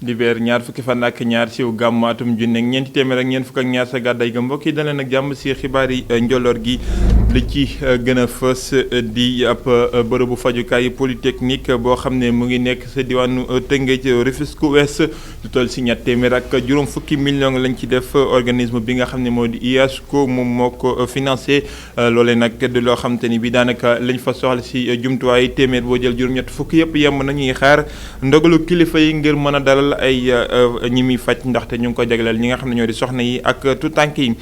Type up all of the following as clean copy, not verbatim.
dibeer ñaar fukki fan ak ñaar ci gàmmu atum junne ak ñeenti téeméer ak ñeent fukk ak ñaar sa gàdday ga mbokk yi daleen ak jàmm ci xibaar yi njolloor gi li ci gën a fës di ab bërëbu fajukaay polytechnique boo xam ne mu ngi nekk sa diwaanu Tëngéej Rufisque Ouest lu toll ci ñett téeméer ak juróom fukki million lañ ci def organisme bi nga xam ne moo di IASCO moom moo ko financé loolee nag di loo xam te ni bi daanaka lañ fa soxla ci jumtuwaay téeméer boo jël juróom-ñett fukki yëpp yemb nañuy xaar ndogalu kilifa yi ngir mën a dalal ay ñi muy faj ndaxte ñu ngi ko jagleel ñi nga xam ne ñoo di soxna yi ak tutànk yi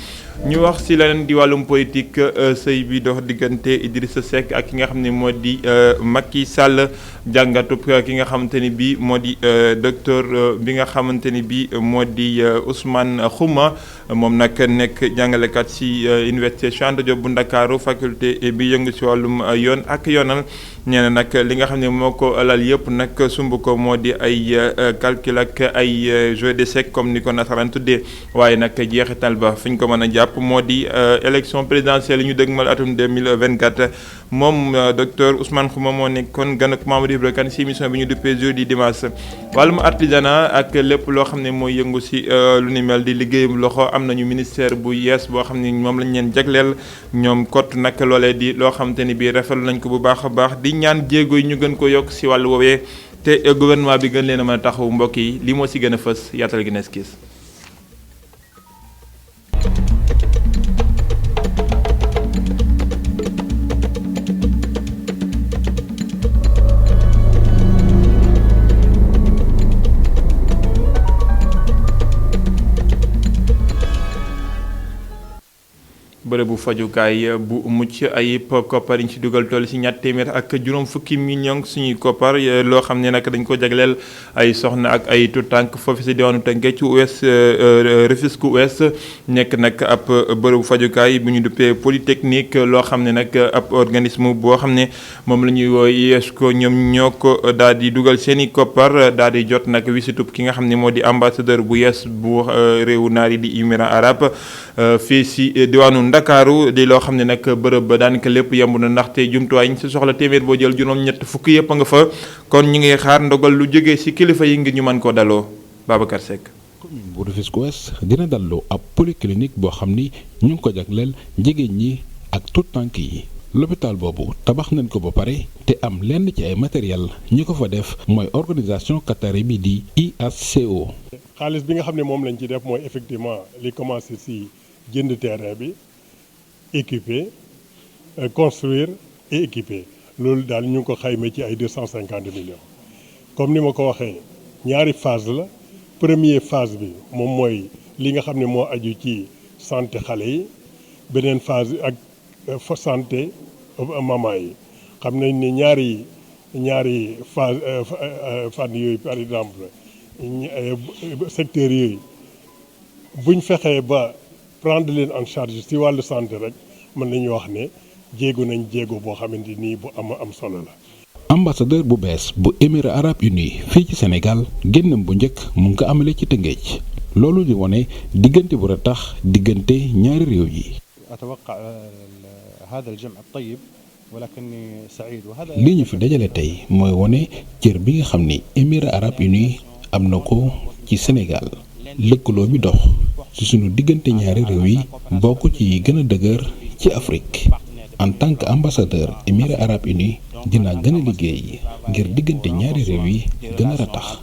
ñu wax ci leneen di wàllum politique sëy bi dox diggante Idrissa Seck ak ki nga xam ne moo di Macky Sall jàngatub ki nga xamante ni bii moo di docteur bi nga xamante ni bii moo di Ousmane Khouma moom nag nekk jàngalekat ci université Cheikh Anta Diop bu Ndakaaru faculté bi yëngu ci wàllum yoon ak yoonal nee na nag li nga xam ne moo ko lal yëpp nag sumb ko moo di ay calcul ak ay jeu d'échecs comme ni ko nasaraan tuddee waaye nag jeexital ba fi ñu ko mën a jàpp moo di élection présidentielle yi ñu dëgmal atum 2024 moom docteur Ousmane Khouma moo nekkoon gan ak Mamadou Ibra Kane ci émission bi ñu duppee jeudi dimanche wàllum artisanat ak lépp loo xam ne mooy yëngu ci lu ni mel di liggéeyum loxo am nañu ministère bu yees boo xam ne moom lañ leen jagleel ñoom kott nag loolee di loo xam te ni bii rafetlu nañ ko bu baax a baax di ñaan jéego yi ñu gën ko yokk ci wàllu woowee te gouvernement bi gën leen a mën a taxawu mbokk yi li moo ci gën a fës yaatal gi nees kiis bërëbu fajukaay bu mucc ayib koppar yi ñu ci dugal toll ci ñatt téeméer ak juróom fukki millions suñuy koppar loo xam ne nag dañ ko jagleel ay soxna ak ay tutànk foofu ci diwaanu Tëngéej ci Ouest Rufisque Ouest nekk nag ab bërëbu fajukaay bu ñu duppee polytechnique loo xam ne nag ab organisme boo xam ne moom la ñuy woo IASCO ñoom ñoo ko daal di dugal seen i koppar daal di jot nag visitub ki nga xam ne moo di ambassadeur bu yees bu réewu naar yi di Émirats arabes fii ci diwaanu Ndakaaru di loo xam ne nag bërëb ba daanaka lépp yemb na ndaxte jumtuwaay ñu ci soxla téeméer boo jël juróom-ñett fukki yëpp a nga fa kon ñu ngi xaar ndogal lu jógee ci kilifa yi ngir ñu mën koo daloo Babacar Seck. commune bu Rufisque Ouest dina daloo ab polyclinique boo xam ni ñu ngi ko jagleel jigéen ñi ak tout tànk yi. l'hôpital boobu tabax nañ ko ba pare te am lenn ci ay matériel ñi ko fa def mooy organisation qatari bi di IASCO. xaalis bi nga xam ne moom lañ ci def mooy effectivement li commencé ci jënd terrain bi. équiper construire et équiper loolu daal ñu ngi ko xayma ci ay 250 millions comme ni ma ko waxee ñaari phase la première phase bi moom mooy li nga xam ne moo aju ci santé xale yi beneen phase ak santé maman yi xam nañ ne ñaari phase fànn yooyu par exemple secteurs yooyu buñ fexee ba prendre leen en charge ci wàllu santé rek mën nañu wax ne jéego nañ jéego boo xamante ni bu am solo la. ambassadeur bu bees bu Émirats arabes unis fii ci Sénégal génnam bu njëkk mu ngi ko amale ci Tëngéej loolu di wone diggante bu ratax diggante ñaari réew yi. li ñu fi dajale tey mooy wone cër bi nga xam ni Émirats arabes unis am na ko ci Sénégal lëkkaloo bi dox. ci sunu diggante ñaari réew yi bokk ci gën a dëgër ci Afrique en tant que ambassadeur Émirats arabes unis dinaa gën a liggéey ngir diggante ñaari réew yi gën a ratax.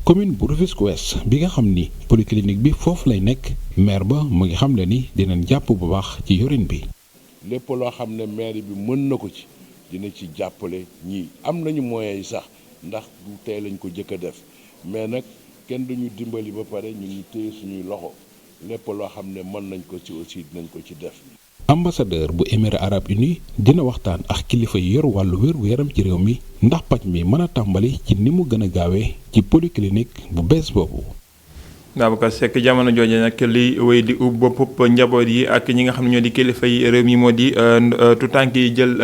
commune bu Rufisque Ouest bi nga xam ni polyclinique bi foofu lay nekk maire ba mu ngi xam le ni dinañ jàpp bu baax ci yorin bi. lépp loo xam ne maire bi mën na ko ci dina ci jàppale ñii am nañu moyens yi sax ndax du tey lañ ko jëkk a def mais nag. kenn duñu dimbali ba pare ñu ngi téye suñuy loxo lépp loo xam ne mën nañ ko ci aussi dinañ ko ci def. ambassadeur bu Émirats arabes unis dina waxtaan ak kilifa yi yor wàllu wér-gu-yaram ci réew mi ndax paj mi mën a tàmbali ci ni mu gën a gaawee ci polyclinique bu bees boobu. Babacar Seck jamono jooju nag li wéy di ub bopp njaboot yi ak ñi nga xam ne ñoo di kilifa yi réew mi moo di tutànk yi jël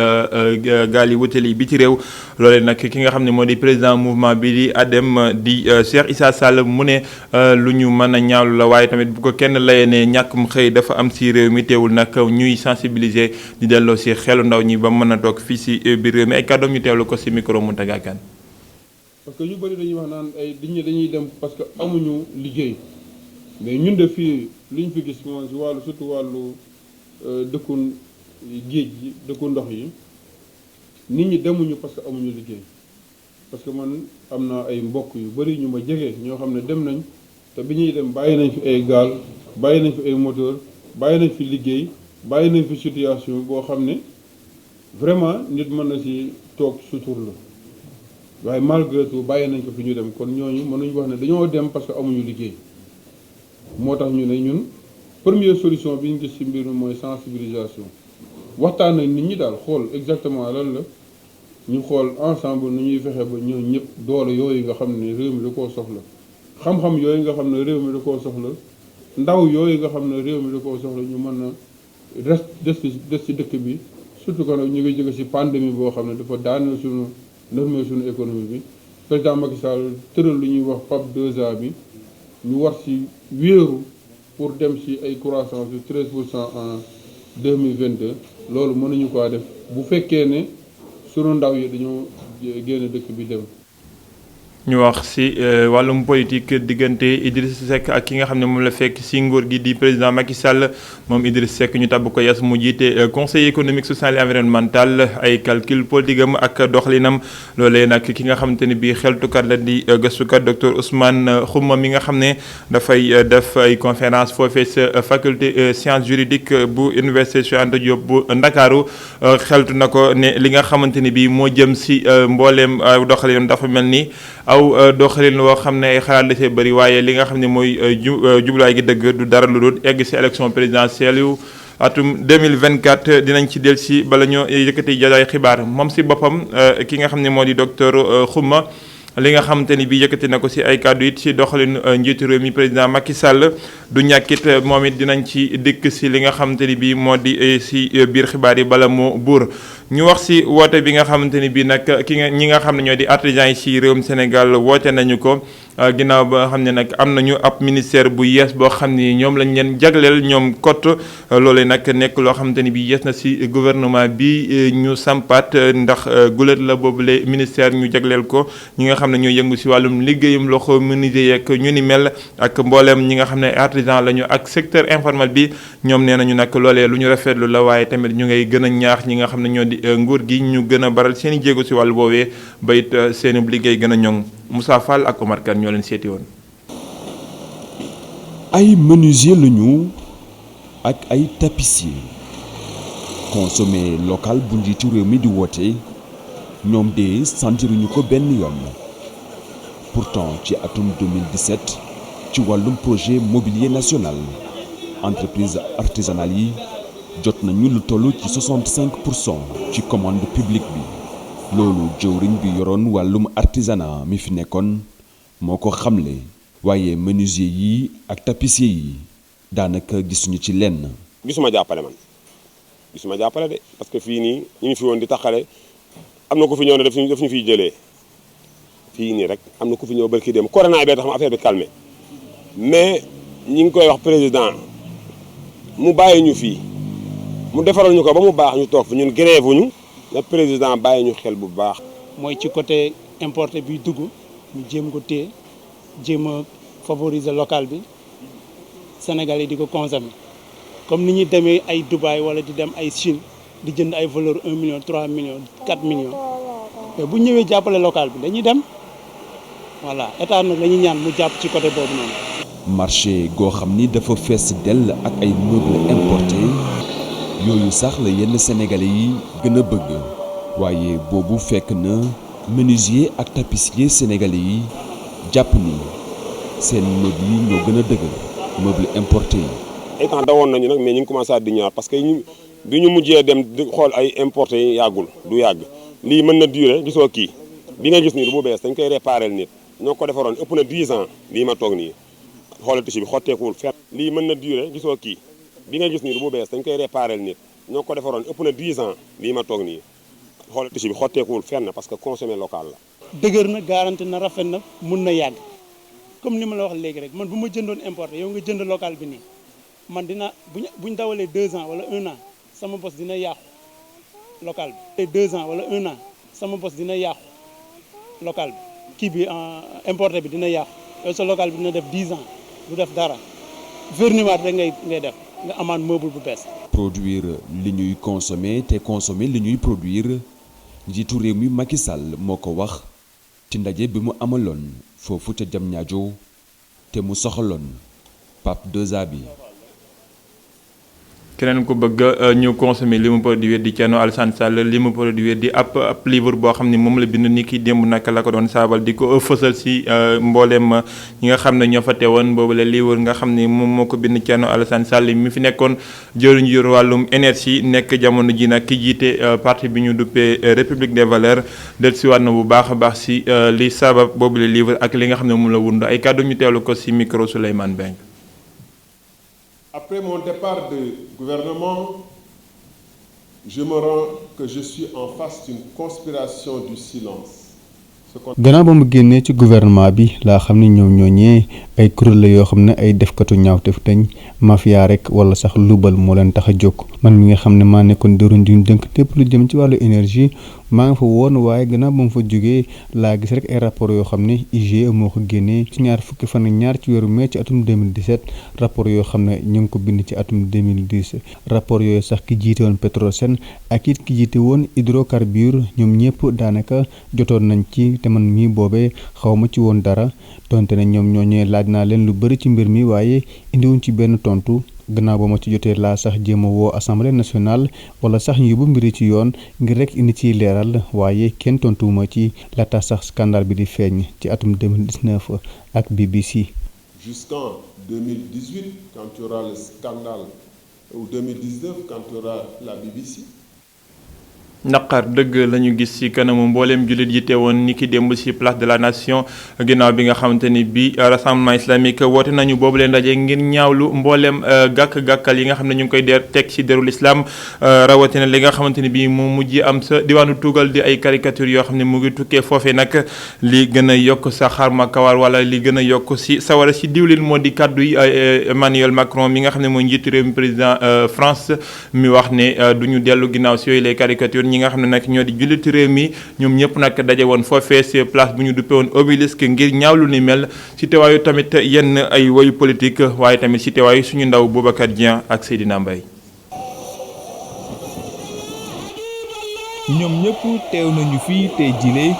gaal yi wutali bi ci réew loolee nag ki nga xam ne moo di président mouvement bi di ADEM di Cheikh Issa Sall mu ne lu ñu mën a ñaawlu la waaye tamit bu ko kenn layee ne ñàkkum xëy dafa am si réew mi teewul nag ñuy sensibiliser di delloo si xelu ndaw ñi ba mën a toog fii si biir réew mi ay kàddoom ñu teewlu ko si micro Mountaga Kane. parce que ñu bëri dañuy wax naan ay dañuy dem parce que amuñu liggéey mais ñun de fii li ñu fi gis moom si wàllu surtout wàllu dëkku géej gi dëkku ndox yi nit ñi demuñu parce que amuñu liggéey parce que man am na ay mbokk yu bëri ñu ma jege ñoo xam ne dem nañ te bi ñuy dem bàyyi nañ fi ay gaal bàyyi nañ fi ay moteur bàyyi nañ fi liggéey bàyyi nañ fi situation boo xam ne vraiment nit mën na si toog sutur la waaye malgré tout bàyyi nañ ko fi ñu dem kon ñooñu mënuñ wax ne dañoo dem parce que amuñu liggéey moo tax ñu ne ñun première solution bi ñu gis ci mbir mi mooy sensibilisation waxtaan ak nit ñi daal xool exactement lan la ñu xool ensemble nu ñuy fexe ba ñoo ñëpp doole yooyu nga xam ne réew mi da koo soxla xam-xam yooyu nga xam ne réew mi da koo soxla ndaw yooyu nga xam ne réew mi da koo soxla ñu mën a des ci dëkk bi surtout que nag ñu ngi jóge ci pandémie boo xam ne dafa daaneel suñu économie bi président Macky Sall tëral lu ñuy wax PAP 2A bi ñu war ci wéeru pour dem ci ay croissance de 13% en 2022 loolu mënuñu ko def bu fekkee ne sunu ndaw yi dañoo génn dëkk bi dem. ñu wax ci wàllum politique diggante Idriss Seck ak ki nga xam ne moom la fekk ci nguur gi di président Macky Sall moom Idriss Seck ñu tabb ko yas mu jiite conseil économique social et environnemental ay calcul politique am ak doxalinam loolee nag ki nga xamante ne bii xeltukat la di gëstukat docteur Ousmane Khouma mi nga xam ne dafay def ay conférence foofee sa faculté sciences juridiques bu université Cheikh Anta Diop bu Ndakaaru xeltu na ko ne li nga xamante ne bii moo jëm ci mbooleem doxalinam dafa mel ni aw doxalin woo xam ne ay xalaat la see bëri waaye li nga xam ne mooy jublaay gi dëgg du dara lu dul egg ci élection présidentielle yu atum 2024 dinañ ci del si bala ñoo yëkkati jataay xibaar moom ci boppam ki nga xam ne moo di docteur Khouma li nga xamante ni bii yëkkati na ko ci ay kàddu it ci doxalin njiitu réew mi président Macky Sall du ñàkkit moom it dinañ ci dikk ci li nga xamante ni bii moo di ci biir xibaar yi bala moo buur ñu wax ci woote bi nga xamante ni bii nag ñi nga xam ne ñoo di artisans yi ci réewum Sénégal woote nañu ko ginnaaw ba nga xam ne nag am nañu ab ministère bu yees boo xam ni ñoom lañ leen jagleel ñoom kott loolee nag nekk loo xamante ni bii yees na ci gouvernement bi ñu sampaat ndax gulet la boobule ministère ñu jagleel ko ñi nga xam ne ñoo yëngu ci wàllum liggéeyum loxo menuisier yeeg ñu ni mel ak mbooleem ñi nga xam ne artisan lañu ak secteur informel bi ñoom nee nañu nag loolee lu ñu rafetlu la waaye tamit ñu ngay gën a ñaax ñi nga xam ne ñoo di nguur gi ñu gën a baral seen i jéego ci wàllu boobee ba it seen liggéey gën a ñoŋ Moussa Fall ak Omar Kane ñoo leen seeti woon. ay menuisier lañu ak ay tapissier consommé local bu njiitu réew mi di woote ñoom de sentiruñu ko benn yoon pourtant ci atum 2017 ci wàllum projet mobilier national entreprise artisanale yi jot nañu lu toll ci 65% ci commande publique bi. loolu jëwriñ bi yoroon wàllum artisanat mi fi nekkoon moo ko xamle waaye menuisier yi ak tapissier yi daanaka gisuñu ci lenn. gisuma jàppale man gisuma jàppale de parce que fii nii ñu ngi fi woon di taxale am na ku fi ñëw ne daf ñu fiy jëlee fii nii rek am na ku fi ñëw barki dem corona bee tax ma affaire bi calmé mais ñi ngi koy wax président mu bàyyi ñu fii mu defaral ñu ko ba mu baax ñu toog fi ñun grève wuñu le président bàyyi ñu xel bu baax. mooy ci côté importé bi dugg ñu jéem ko téye jéem a favoriser local bi Sénégal yi di ko consommer comme ni ñuy demee ay Dubaï wala di dem ay Chine di jënd ay valeur 1 million 3 millions 4 millions mais bu ñëwee jàppale local bi dañuy dem voilà état nag la ñuy ñaan mu jàpp ci côté boobu noonu. marché goo xam ni dafa fees dell ak ay meubles importés. yooyu sax la yenn sénégalais yi gën a bëgg waaye boobu fekk na menuisier ak tapissier sénégalais yi jàpp ni seen meuble yi ñoo gën a dëgër meuble importé yi. ay temps dawoon nañu nag mais ñu ngi commencé à di ñaar parce que bi ñu mujjee dem di xool ay importé yi yàggul du yàgg lii mën na durer gisoo kii bi nga gis nii bu bees dañ koy réparer nit ñoo ko defaroon ëpp na 10 ans lii ma toog nii xoolal tissu bi xotteekuwul fet lii mën na durer gisoo kii bi nga gis nii bu bees dañ koy réparer nit ñoo ko defaroon ëpp na 10 ans lii ma toog nii xoolal tissu bi xotteekuwul fenn parce que consommé local la. dëgër na garanti na rafet na mun na yàgg comme ni ma la wax léegi rek man bu ma jëndoon importé yow nga jënd local bi nii man dina buñ dawalee 2 ans wala 1 an sama bos dina yàqu local bi. 2 ans wala 1 an sama bos dina yàqu local bi kii bi importé bi dina yàqu yow sa local bi dina def 10 ans du def dara verniwaat rek ngay def nga amaat meuble bu bees. produire li ñuy consommer te consommer li ñuy produire njiitu réew mi Macky Sall moo ko wax ci ndaje bi mu amaloon foofu ca Diamniadio te mu soxaloon Pape 2A bi. keneen ku bëgg ñu consommer li mu produire di Thierno Alassane Sall li mu produire di ab livre boo xam ni moom la bind ni ki démb nag la ko doon saabal di ko fësal si mbooleem ñi nga xam ne ñoo fa teewoon boobu la livre nga xam ni moom moo ko bind Thierno Alassane Sall mi fi nekkoon jëriñ yor wàllum énergie nekk jamono ji nag ki jiite parti bi ñu duppee République des Valeurs dellusiwaat na bu baax a baax si li sabab boobu la livre ak li nga xam ne moom la wund ay kàddu ñu teewlu ko si micro Souleymane Beng. Après mon départ de gouvernement, je me rends que je suis en face d'une conspiration du silence. gannaaw ba mu génnee ci gouvernement bi laa xam ne ñoom ñooñee ay kuréel la yoo xam ne ay defkatu ñaawteef dañ mafia rek wala sax lubal moo leen tax a jóg man mi nga xam ne maa nekkoon dëruñ duñ dënk lépp lu jëm ci wàllu énergie maa nga fa woon waaye gannaaw ba mu fa jógee laa gis rek ay rapport yoo xam ne IGE moo ko génnee ci ñaar fukki fan ak ñaar ci weeru mai ci atum 2017 rapport yoo xam ne ñu ngi ko bind ci atum 2010 rapport yooyu sax ki jiite woon Petrosen ak it ki jiite woon hydrocarbure ñoom ñëpp daanaka jotoon nañ ci te man mii boobee xaw ma ci woon dara donte ne ñoom ñooñee laaj naa leen lu bëri ci mbir mi waaye indiwuñ ci benn tontu gannaaw ba ma ci jotee laa sax jéem a woo assemblée nationale wala sax ñu yóbbu mbiri ci yoon ngir rek indi ciy leeral waaye kenn tontuwuma ci laata sax scandale bi di feeñ ci atum 2019 ak BBC. Jusqu'en 2018 quand il y aura le scandale ou 2019 quand il y aura la BBC. naqar dëgg la ñu gis ci kanamu mbooleem jullit yi teewoon ni ki démb ci place de la nation ginnaaw bi nga xamante ni bi rassemblement islamique woote nañu boobu leen ndaje ngir ñaawlu mbooleem gàkk-gàkkal yi nga xam ne ñu ngi koy teg ci derul islam rawatina li nga xamante ni bi mu mujj am sa diwaanu tugal di ay caricature yoo xam ne mu ngi tukkee foofee nag li gën a yokk sa xarma kawar wala li gën a yokk ci sawara ci diwlin moo di kàddu yi Emmanuel Macron mi nga xam ne mooy njiitu réew mi président France mi wax ne du ñu dellu ginnaaw ci yooyu les caricatures ñi nga xam ne nag ñoo di julliti réew mi ñoom ñëpp nag daje woon foofee ci place bu ñu duppe woon obélisque ngir ñaawlu ni mel ci teewaayu tamit yenn ay woyu politique waaye tamit ci teewaayu suñu ndaw Boubacar Dieng ak Seydina Mbaye. ñoom ñëpp teew nañu fii tey jile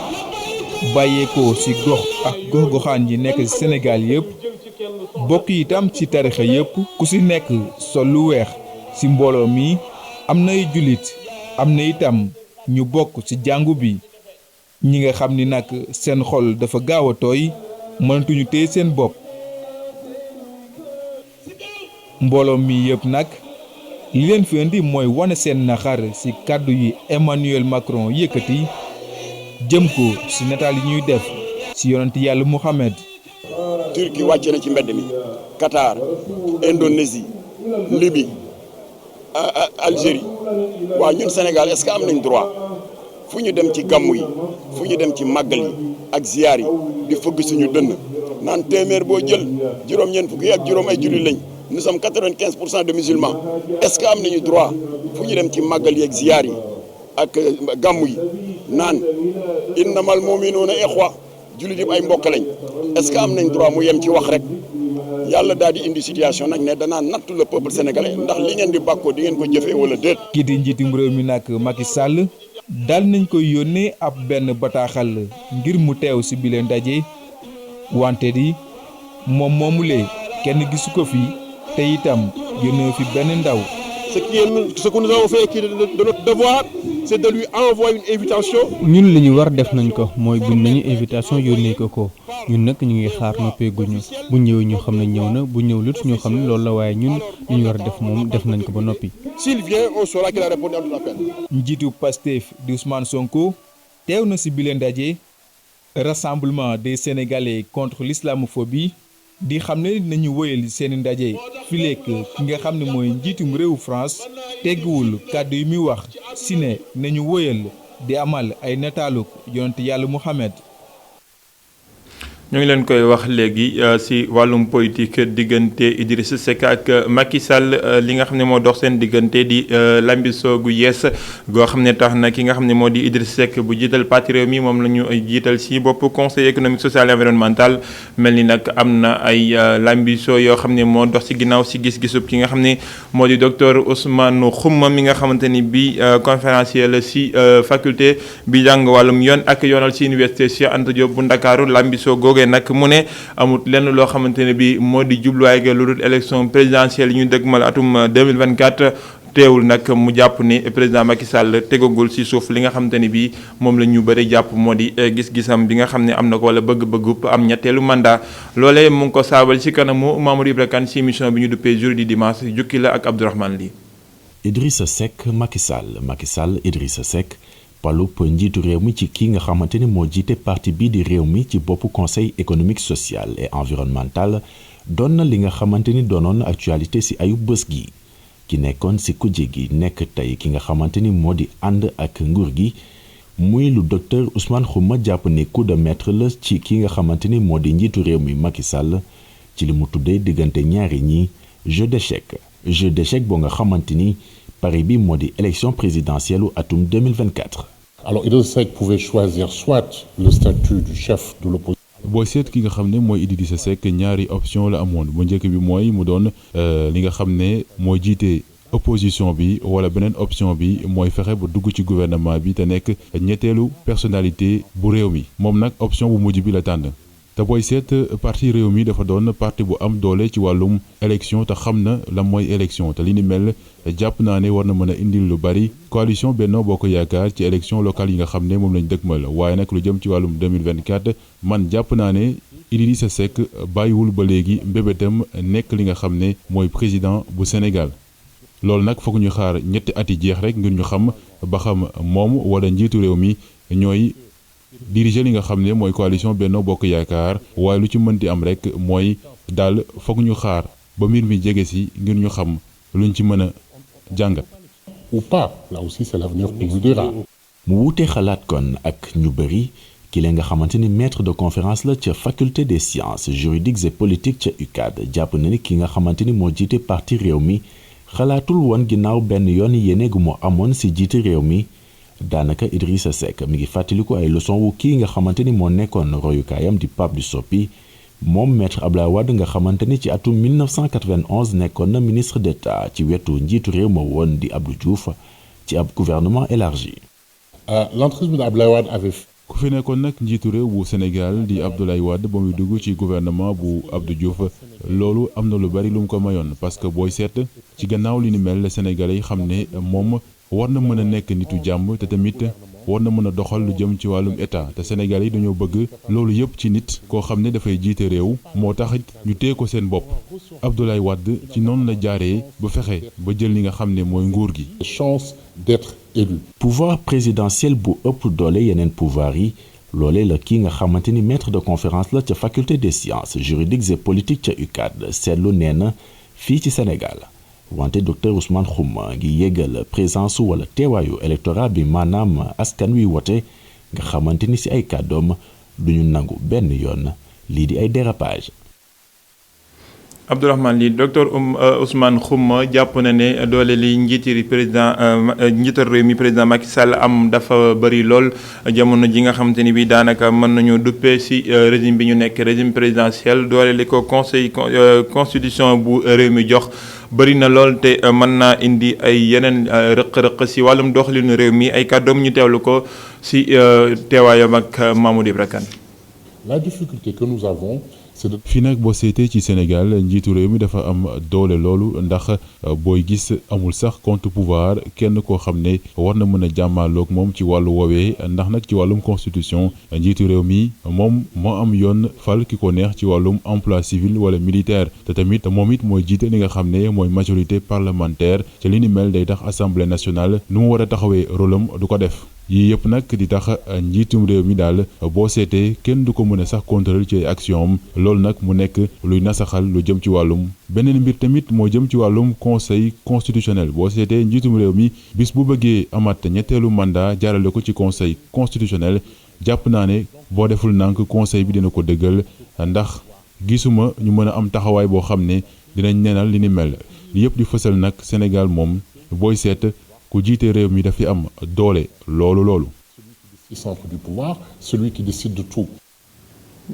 bàyyeekoo ci gox ak gox-goxaan yi nekk ci Sénégal yëpp bokk itam ci tarixa yëpp ku ci nekk sol lu weex ci mbooloo mi am nay jullit am na itam ñu bokk ci jàngu bi ñi nga xam ni nag seen xol dafa gaaw a tooy mënatuñu téye seen bopp mbooloo mi yëpp nag li leen fi indi mooy wane seen naxar ci kàddu yi Emmanuel Macron yëkkati jëm ko ci nataal yi ñuy def ci yonent yàlla Muhammad. Turquie wàcce na ci mbedd mi Qatar Indonésie Libye Algérie waaw ñun Sénégal est-ce que am nañ droit fu ñu dem ci gàmmu yi fu ñu dem ci màggal yi ak ziyaar yi di fëgg suñu dënn naan téeméer boo jël juróom-ñeent fukk yi ak juróom ay jullit lañ nous sommes 95% de musulmans est-ce que am nañu droit fu ñu dem ci màggal yi ak ziyaar yi ak gàmmu yi naan innamal mu'minuuna ixwa jullit yëpp ay mbokk lañ est-ce que am nañ droit mu yem ci wax rek yàlla daal di indi situation nag ne danaa nattu le peuple sénégalais ndax li ngeen di bàkkoo di ngeen ko jëfee wala déet. kii di njiitum réew mi nag Macky Sall daal nañ koy yónnee ab benn bataaxal ngir mu teew ci bile ndaje wante di moom moomulee kenn gisu ko fi te itam yónnee fi benn ndaw. Ce que nous avons fait de notre devoir, c'est de lui envoyer une invitation. ñun li ñu war def nañ ko mooy bind nañu invitation yónnee ko ñun nag ñu ngi xaar noppeeguñu bu ñëwee ñu xam ne ñëw na bu ñëw lut ñu xam ne loolu la waaye ñun li ñu war def moom def nañ ko ba noppi. S'il vient, on saura qu'il a répondu à notre appel. njiitu Pastef di Ousmane Sonko teew na ci bile ndaje rassemblement des Sénégalais contre l'islamophobie di xam ne nañu wëyal seeni ndaje fileek ki nga xam ne mooy njiitum réewu France tegguwul kàddu yi muy wax si ne nañu wëyal di amal ay nataaluk yonent yàlla Muhammad. ñu ngi leen koy wax léegi si wàllum politique diggante Idrissa Seck ak Macky Sall li nga xam ne moo dox seen diggante di lambisoo gu yees goo xam ne tax na ki nga xam ne moo di Idrissa Seck bu jiital parti Rewmi moom la ñu jiital si bopp conseil économique social et environnemental mel ni nag am na ay lambisoo yoo xam ne moo dox si ginnaaw si gis-gisub ki nga xam ne moo di docteur Ousmane Khouma mi nga xamante ni bi conférencier la si faculté bi jàng wàllum yoon ak yoonal si université Cheikh Anta Diop bu Ndakaaru lambisoo googee nag mu ne amut lenn loo xamante ne bi moo di jubluwaay ga lu dul élection présidentielle yi ñu dëgmal atum 2024 teewul nag mu jàpp ni président Macky Sall tegagul ci suuf li nga xamante ni bi moom la ñu bëri jàpp moo di gis-gisam bi nga xam ne am na ko wala bëgg-bëggu am ñetteelu mandat loolee mu ngi ko saabal ci kanamu Mamadou Ibra Kane ci émission bi ñu duppee jour du dimanche jukki la ak Abdourahmane Ly. Idrissa Seck Macky Sall Idrissa Seck palup njiitu réew mi ci ki nga xamante ni moo jiite parti bii di réew mi ci boppu conseil économique social et environnemental doon na li nga xamante ni doonoon na actualité ci ayu bés gi ki nekkoon ci kujje gi nekk tey ki nga xamante ni moo di ànd ak nguur gi muy lu docteur Ousmane Khouma jàpp ne coup de maître la ci ki nga xamante ni moo di njiitu réew mi Macky Sall ci li mu tuddee diggante ñaari ñi jeu d'échec boo nga xamante ni pari bi moo di élection présidentielle u atum 2024. Alors Idrissa Seck pouvait choisir soit le statut du chef de l'opposition. booy seet ki nga xam ne mooy Idrissa Seck ñaari option la amoon bu njëkk bi mooy mu doon li nga xam ne mooy jiite opposition bi wala beneen option bi mooy fexe ba dugg ci gouvernement bi te nekk ñetteelu personnalité bu réew mi moom nag option bu mujj bi la tànn. te booy seet parti réew mi dafa doon parti bu am doole ci wàllum élection te xam na la mooy élection te li ni mel jàpp naa ne war na mën a indil lu bari coalition Benno Bokk Yaakaar ci élection locale yi nga xam ne moom lañ dëgmal waaye nag lu jëm ci wàllum 2024 man jàpp naa ne Idrissa Seck bàyyiwul ba léegi mbébétam nekk li nga xam ne mooy président bu Sénégal loolu nag foog ñu xaar ñetti at yi jeex rek ngir ñu xam ba xam moom wala njiitu réew mi ñooy diriger li nga xam ne mooy coalition Benno Bokk Yaakaar waaye lu ci mënti am rek mooy daal foog ñu xaar ba mbir mi jege si ngir ñu xam luñ ci mën a jàngat. ou pas là aussi c'est l'avenir qui nous dira. mu wuute xalaat kon ak ñu bëri ki leen nga xamante ni maître de conférence la ca faculté des sciences juridiques et politiques ca UCAD jàpp na ni ki nga xamante ni moo jiite parti réew mi xalaatul woon ginnaaw benn yoon yéene gu moo amoon si jiite réew mi. daanaka Idrissa Seck mi ngi fàttaliku ay leçon wu kii nga xamante ni moo nekkoon royukaayam di Pape Diouf moom maître Abdoulaye Wade nga xamante ni ci atum 1991 nekkoon na ministre d'État ci wetu njiitu réew ma woon di Abdou Diouf ci ab gouvernement élargi. L'entrisme d'Abdoulaye Wade avait. ku fi nekkoon nag njiitu réew bu Sénégal di Abdoulaye Wade ba muy dugg ci gouvernement bu Abdou Diouf loolu am na lu bari lu mu ko mayoon parce que booy seet ci gannaaw li ni mel Sénégalais yi xam ne moom. war na mën a nekk nitu jàmm te tamit war na mën a doxal lu jëm ci wàllum état te Sénégal yi dañoo bëgg loolu yëpp ci nit koo xam ne dafay jiite réew moo tax ñu téye ko seen bopp Abdoulaye Wade ci noonu la jaaree ba fexe ba jël li nga xam ne mooy nguur gi. chance d'être élu. pouvoir présidentiel bu ëpp doole yeneen pouvoir yi loolee la kii nga xamante ni maître de conférence la ca faculté des sciences juridiques et politiques ca UCAD seetlu nee na fii ci Sénégal. wante docteur Ousmane Khouma ngi yégal présence wala teewaayu électorat bi maanaam askan wi wote nga xamante ni ci ay kàddoom duñu nangu benn yoon lii di ay dérapage. Abdourahmane Ly docteur Ousmane Khouma jàpp na ne doole li njiital réew mi président Macky Sall am dafa bëri lool jamono ji nga xamante ni bi daanaka mën nañu duppee ci régime bi ñu nekk régime présidentiel doole li ko conseil constitution bu réew mi jox bëri na lool te mën naa indi ay yeneen rëq-rëq ci wàllum doxalinu réew mi ay kàddoom ñu teewlu ko ci teewaayam ak Mamadou Ibra Kane. La difficulté que nous avons. fii nag boo seetee ci Sénégal njiitu réew mi dafa am doole loolu ndax booy gis amul sax contre pouvoir kenn koo xam ne war na mën a jàmmaaloog moom ci wàllu woowee ndax nag ci wàllum constitution njiitu réew mi moom moo am yoon fal ki ko neex ci wàllum emploi civil wala militaire te tamit moom it mooy jiite li nga xam ne mooy majorité parlementaire ci li ni mel day tax assemblée nationale nu mu war a taxawee rôle am du ko def. yii yëpp nag di tax njiitum réew mi daal boo seetee kenn du ko mën a sax contrôler ci action am loolu nag mu nekk luy nasaxal lu jëm ci wàllum beneen mbir tamit moo jëm ci wàllum conseil constitutionnel boo seetee njiitum réew mi bis bu bëggee amaat ñetteelu mandat jaarale ko ci conseil constitutionnel jàpp naa ne boo deful nànk conseil bi dina ko dëggal ndax gisuma ñu mën a am taxawaay boo xam ne dinañ neenal li ni mel li yëpp di fësal nag Sénégal moom booy seet ku jiite réew mi dafi am doole loolu. Au centre du pouvoir, celui qui décide de tout.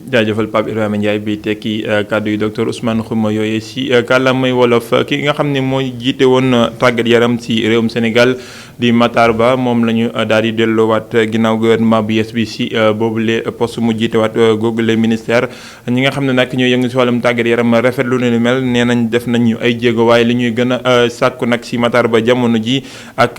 jaajëfal Pape Ibrahima Ndiaye bi tekki kàddu yi docteur Ousmane Khouma yooyee si kàllaamay wolof ki nga xam ne mooy jiite woon tàggat yaram si réewum Sénégal di Matar Ba moom la ñu daal di delloowaat ginnaaw gouvernement bu yees bi si boobule poste mu jiitewaat googule ministère ñi nga xam ne nag ñoo yëngu si wàllum tàggat yaram rafetlu ne lu mel nee nañ def nañu ay jéego waaye li ñuy gën a sàkku nag si Matar Ba jamono ji ak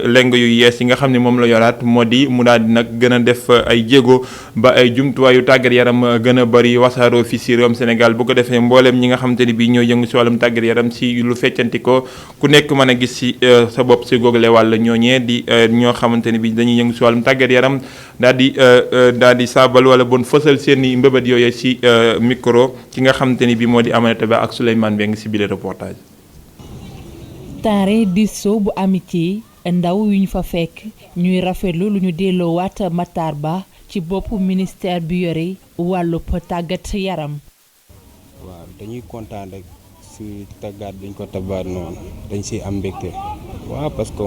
leng yu yees yi nga xam ne moom la yoraat moo di mu daal di nag gën a def ay jéego ba ay jumtuwaayu tàggat yaram gën a bëri wasaaroo fii si réewum Sénégal bu ko defee mbooleem ñi nga xamante ni bii ñoo yëngu si wàllum tàggat yaram si lu feccanti ko ku nekk mën a gis si sa bopp si googale wàll ñooñee di ñoo xamante ni bii dañuy yëngu si wàllum tàggat yaram daal di saabal wala bon fësal seen i mbëbët yooyu si micro ki nga xamante ni bii moo di Aminata Ba ak Souleymane Beng si bile reportage. terrain diso bu amitié ndaw yu ñu fa fekk ñuy rafetlu lu ñu delloowaat Matar Ba ci boppu ministère bi yore wàllub tàggat yaram. waaw dañuy kontaan rek si tàggat biñ ko tabaat noonu dañ si am mbégte. waaw parce que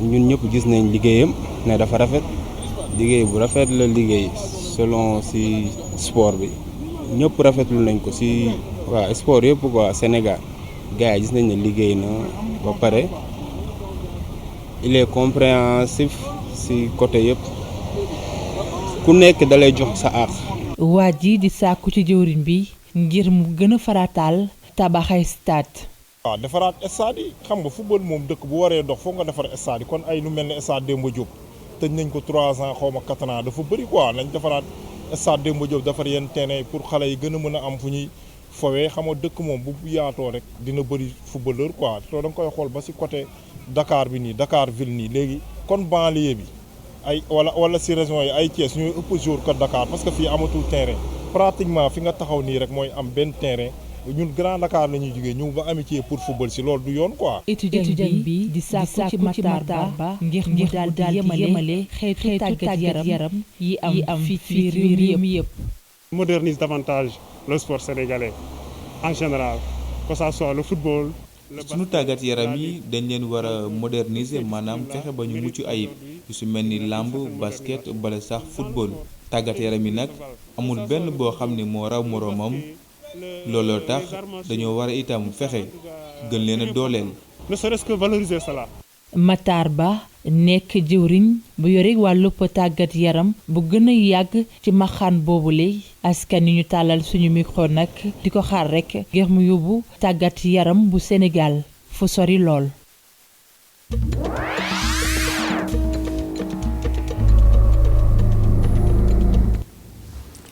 ñun ñëpp gis nañ liggéeyam ne dafa rafet liggéey bu rafet la liggéey selon si sport bi ñëpp rafetlu nañ ko si waaw sport yëpp quoi Sénégal gars yi gis nañ ne liggéey na ba pare il est compréhensif si côté yëpp. ku nekk dalay jox sa àq. waa ji di sàkku ci jëwriñ bi ngir mu gën a farataal tabaxay stade. waaw defaraat stade yi xam nga football moom dëkk bu waree dox foog nga defar stade yi kon ay lu mel ne stade Demba Diop tëj nañ ko 3 ans xaw ma 4 ans dafa bëri quoi nañ defaraat stade Demba Diop defar yenn terrain pour xale yi gën a mën a am fu ñuy fowee xam nga dëkk moom bu yaatoo rek dina bëri footballeur quoi te da nga koy xool ba si côté Dakar bi nii Dakar ville nii léegi kon banlieue bi. ay wala si région yi ay Thiès ñooy ëpp jour que Dakar parce que fii amatul terrain pratiquement fi nga taxaw nii rek mooy am benn terrain ñun Grand Dakar la ñuy jógee ñëw ba amitié pour football si loolu du yoon quoi. étudiant bi di sàkku ci Matar Ba ngir daal di yemale xeetu tàggat yaram yi am fii réew mi yëpp. modernise davantage le sport sénégalais en général que ça soit le football. sunu tàggat yaram yi dañ leen war a moderniser maanaam fexe ba ñu mucc ayib su mel ni làmb basket bala sax football tàggat yaram yi nag amul benn boo xam ne moo raw moroomam looloo tax dañoo war a itam fexe gën leen a dooleel. ne serait-ce que valoriser cela. Matar Ba nekk jëwriñ bu yore wàllub tàggat yaram bu gën a yàgg ci maxaan boobule askan yi ñu tàllal suñu micro nag di ko xaar rek ngir mu yóbbu tàggat yaram bu Sénégal fu sori lool.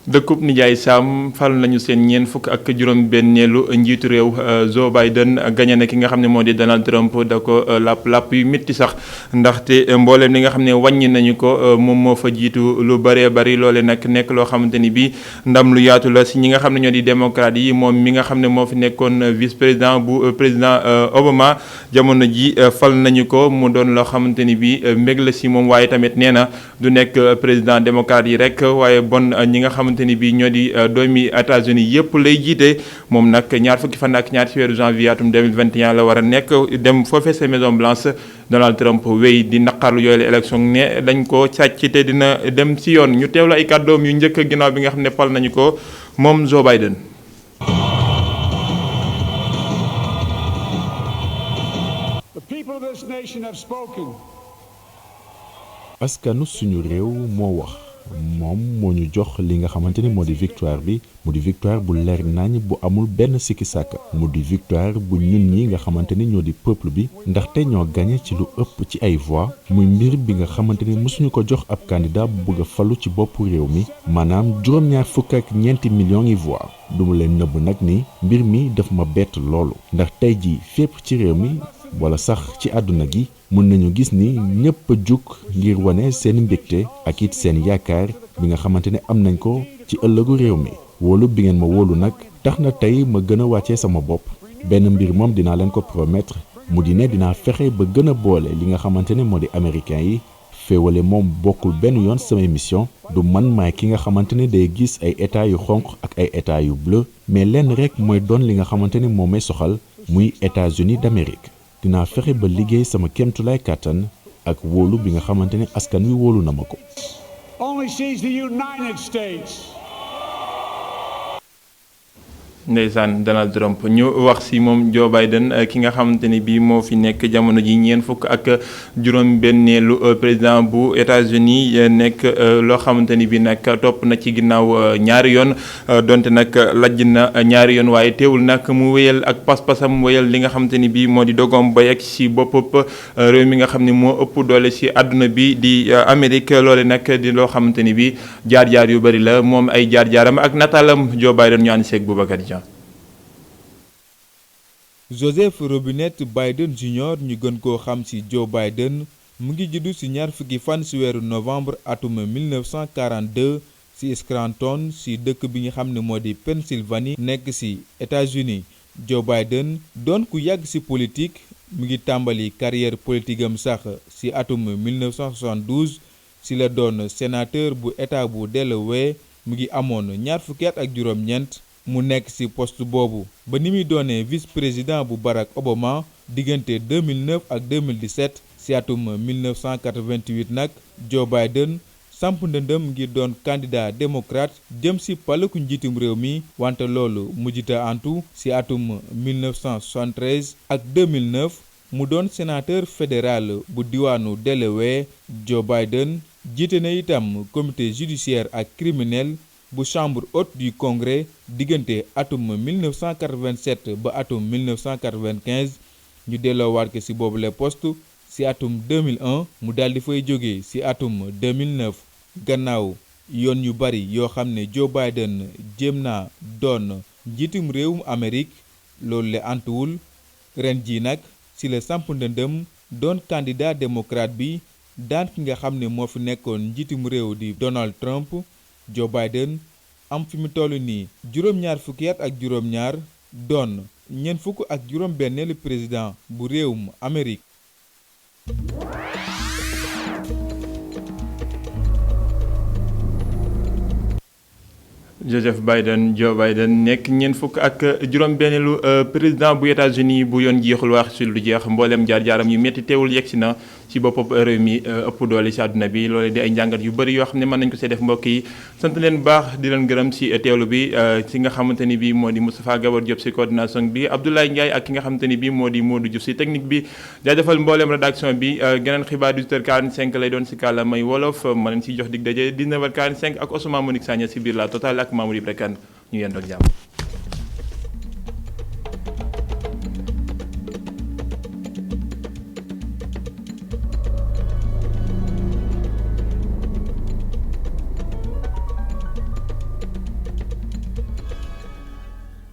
dëkkub nijaay Sam fal nañu seen ñeent fukk ak juróom benneelu njiitu réew Joe Biden gañe na ki nga xam ne moo di Donald Trump da ko làpp yu métti sax ndaxte mbooleem li nga xam ne wàññi nañu ko moom moo fa jiitu lu bëree bëri loole nag nekk loo xamante ni bi ndam lu yaatu la si ñi nga xam ne ñoo di démocrate yi moom mi nga xam ne moo fi nekkoon vice président bu président Obama jamono ji fal nañu ko mu doon loo xamante ni bi mbég la si moom waaye tamit nee na du nekk président démocrate yi rek waaye bon ñi nga xamante ni bi ñoo di doomi États-Unis yëpp lay jiite moom nag ñaar fukki fan ak ñaar ci weeru janvier atum 2021 la war a nekk dem foofee sa Maison Blanche Donald Trump wéy di naqarlu yooyu la élection ne dañ ko sàcc te dina dem si yoon ñu teewlu ay kàddoom yu njëkk ginnaaw bi nga xam ne fal nañu ko moom Joe Biden. askanu suñu réew moo wax moom moo ñu jox li nga xamante ni moo di victoire bi mu di victoire bu leer nañ bu amul benn sikki sàkk mu di victoire bu ñun ñi nga xamante ni ñoo di peuple bi ndaxte ñoo gagné ci lu ëpp ci ay voix muy mbir bi nga xamante ni mësuñu ko jox ab candidat bu bëgg a falu ci boppu réew mi maanaam juróom-ñaar fukk ak ñeenti millions yi voix du mu leen nëbb nag ni mbir mi daf ma bett loolu ndax tey jii fépp ci réew mi wala sax ci àdduna gi mën nañu gis ni ñëpp a jug ngir wane seen mbégte ak it seen yaakaar bi nga xamante ne am nañ ko ci ëllëgu réew mi wóolu bi ngeen ma wóolu nag tax na tey ma gën a wàccee sama bopp benn mbir moom dinaa leen ko promettre mu di ne dinaa fexe ba gën a boole li nga xamante ne moo di américain yi féewale moom bokkul benn yoon samay mission du man maay ki nga xamante ne day gis ay état yu xonq ak ay état yu bleu mais lenn rek mooy doon li nga xamante ne moo may soxal muy États-Unis d'Amérique dinaa fexe ba liggéey sama kéemtulaay kàttan ak wóolu bi nga xamante ne askan wi wóolu na ma ko. Only sees the United States. Ndeysaan Donald Trump ñu wax ci moom Joe Biden ki nga xamante ni bii moo fi nekk jamono ji ñeent fukk ak juróom-benneelu président bu États-Unis nekk loo xamante ni bii nag topp na ci ginnaaw ñaari yoon donte nag lajj na ñaari yoon waaye teewul nag mu wéyal ak pas-pasam wéyal li nga xamante ni bii moo di dogoom ba yegg ci bopp réew mi nga xam ne moo ëpp doole ci àdduna bi di Amérique loole nag di loo xamante ni bii jaar-jaar yu bari la moom ay jaar-jaaram ak nataalam Joe Biden ñu ànd seeg Boubacar Dia. Joseph Robinette Biden Jr. ñu gën koo xam ci Joe Biden mu ngi juddu ci ñaar fukki fan ci weeru novembre atum 1942 ci Scranton ci dëkk bi nga xam ne moo di Pennsylvanie nekk ci États-Unis Joe Biden doon ku yàgg ci politique mu ngi tàmbali carrière politique am sax ci atum 1972 ci la doon sénateur bu état bu Delaware mu ngi amoon ñaar fukki at ak juróom-ñeent mu nekk ci poste boobu ba ni muy doonee vice-président bu Barack Obama diggante 2009 ak 2017 ci atum 1988 nag Joe Biden samp ndëndëm ngir doon candidat démocrate jëm ci paluku njiitum réew mi wante loolu mujjita antu ci atum 1973 ak 2009 mu doon sénateur fédéral bu diwaanu Delaware Joe Biden jiite na itam comité judiciaire ak criminel bu chambre haute du congrès diggante atum 1987 ba atum 1995 ñu delloowaat ko ci boobule poste ci atum 2001 mu daldi fay jóge ci atum 2009 gannaaw yoon yu bari yoo xam ne Joe Biden jéem naa doon njiitum réewum Amérique loolu le antuwul ren ji nag ci la samp ndëndëm doon candidat démocrate bi daan ki nga xam ne moo fi nekkoon njiitum réew di Donald Trump Joe Biden am fi mu toll nii juróom-ñaar fukki at ak juróom-ñaar doon ñeent fukk ak juróom-benneelu président bu réewum Amérique. Joseph Biden Joe Biden nekk ñeent fukk ak juróom-benneelu président bu États-Unis bu yoon jeexul wax ci lu jeex mboolem jaar-jaaram yu metti teewul yegg si na ci boppam réew mi ëpp doole ci àdduna bi loole di ay njàngat yu bëri yoo xam ne mën nañ ko see def mbokk yi sant leen baax di leen gërëm ci teewlu bi ci nga xamante ni bii moo di Moustapha Gabar Diop ci coordination bi Abdoulaye Ndiaye ak ki nga xamante ni bii moo di Modou Diouf ci technique bi jaajëfal mboolem rédaction bi geneen xibaar 18h45 lay doon ci kàllaamay wolof ma leen ciy jox dig daje 19h45 ak Ousmane Monique Sagna ci biir la Total ak Mamoudou Ibra Kane ñu yendoo ak jàmm